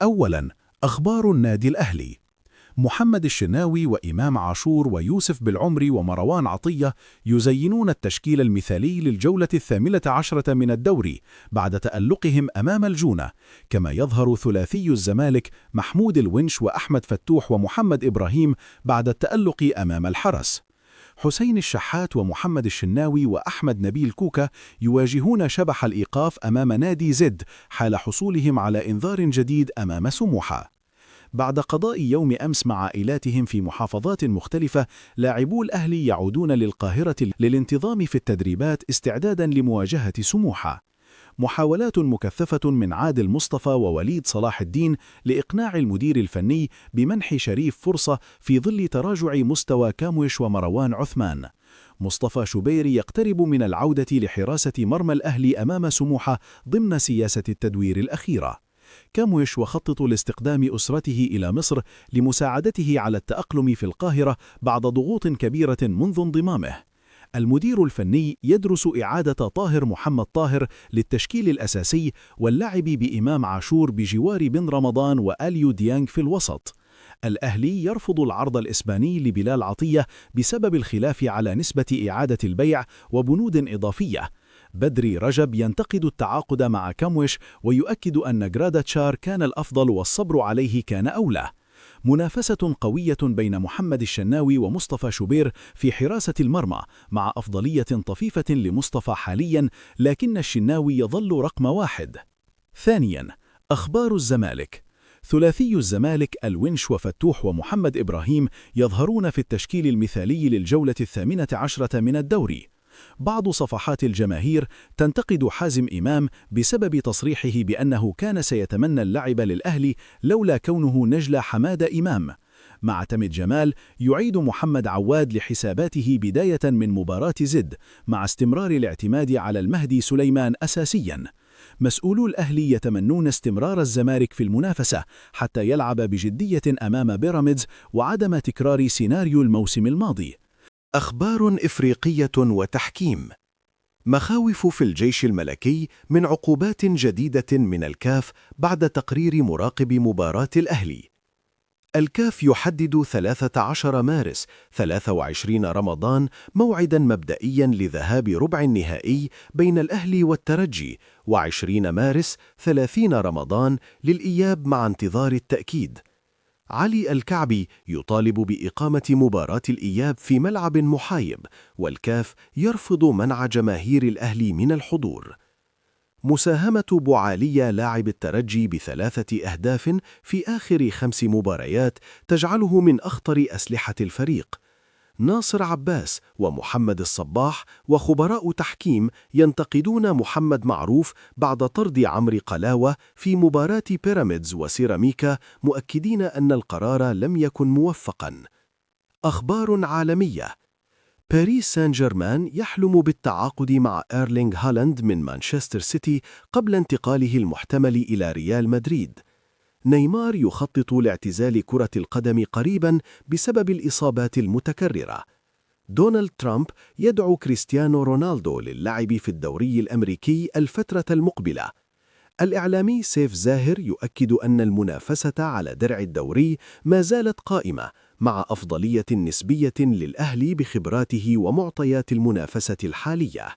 أولاً، أخبار النادي الأهلي. محمد الشناوي وإمام عاشور ويوسف بالعمري ومروان عطية يزينون التشكيل المثالي للجولة 18 من الدوري بعد تألقهم أمام الجونة، كما يظهر ثلاثي الزمالك محمود الونش وأحمد فتوح ومحمد إبراهيم بعد التألق أمام الحرس. حسين الشحات ومحمد الشناوي وأحمد نبيل كوكا يواجهون شبح الإيقاف أمام نادي زد حال حصولهم على إنذار جديد أمام سموحة. بعد قضاء يوم أمس مع عائلاتهم في محافظات مختلفة، لاعبو الأهلي يعودون للقاهرة للانتظام في التدريبات استعدادا لمواجهة سموحة. محاولات مكثفة من عادل مصطفى ووليد صلاح الدين لإقناع المدير الفني بمنح شريف فرصة في ظل تراجع مستوى كاموش ومروان عثمان. مصطفى شوبير يقترب من العودة لحراسة مرمى الأهلي أمام سموحة ضمن سياسة التدوير الأخيرة. كاموش وخطط لاستقدام أسرته إلى مصر لمساعدته على التأقلم في القاهرة بعد ضغوط كبيرة منذ انضمامه. المدير الفني يدرس إعادة طاهر محمد طاهر للتشكيل الأساسي واللعب بإمام عاشور بجوار بن رمضان وآليو ديانج في الوسط. الأهلي يرفض العرض الإسباني لبلال عطية بسبب الخلاف على نسبة إعادة البيع وبنود إضافية. بدري رجب ينتقد التعاقد مع كاموش ويؤكد أن جراداتشار كان الأفضل والصبر عليه كان أولى. منافسة قوية بين محمد الشناوي ومصطفى شوبير في حراسة المرمى مع أفضلية طفيفة لمصطفى حاليا، لكن الشناوي يظل رقم واحد. ثانيا، أخبار الزمالك. ثلاثي الزمالك الونش وفتوح ومحمد إبراهيم يظهرون في التشكيل المثالي للجولة 18 من الدوري. بعض صفحات الجماهير تنتقد حازم إمام بسبب تصريحه بأنه كان سيتمنى اللعب للأهلي لولا كونه نجل حماد إمام. معتمد جمال يعيد محمد عواد لحساباته بداية من مباراة زد مع استمرار الاعتماد على المهدي سليمان أساسياً. مسؤولو الأهلي يتمنون استمرار الزمالك في المنافسة حتى يلعب بجدية أمام بيراميدز وعدم تكرار سيناريو الموسم الماضي. أخبار إفريقية وتحكيم. مخاوف في الجيش الملكي من عقوبات جديدة من الكاف بعد تقرير مراقب مباراة الأهلي. الكاف يحدد 13 مارس 23 رمضان موعداً مبدئياً لذهاب ربع النهائي بين الأهلي والترجي، و20 مارس 30 رمضان للإياب مع انتظار التأكيد. علي الكعبي يطالب بإقامة مباراة الإياب في ملعب محايب، والكاف يرفض منع جماهير الأهلي من الحضور. مساهمة بوعالية لاعب الترجي ب3 أهداف في آخر 5 مباريات تجعله من أخطر أسلحة الفريق. ناصر عباس ومحمد الصباح وخبراء تحكيم ينتقدون محمد معروف بعد طرد عمرو قلاوة في مباراة بيراميدز وسيراميكا، مؤكدين أن القرار لم يكن موفقاً. أخبار عالمية. باريس سان جيرمان يحلم بالتعاقد مع إيرلينغ هالاند من مانشستر سيتي قبل انتقاله المحتمل إلى ريال مدريد. نيمار يخطط لاعتزال كرة القدم قريباً بسبب الإصابات المتكررة. دونالد ترامب يدعو كريستيانو رونالدو للعب في الدوري الأمريكي الفترة المقبلة. الإعلامي سيف زاهر يؤكد أن المنافسة على درع الدوري ما زالت قائمة، مع أفضلية نسبية للأهلي بخبراته ومعطيات المنافسة الحالية.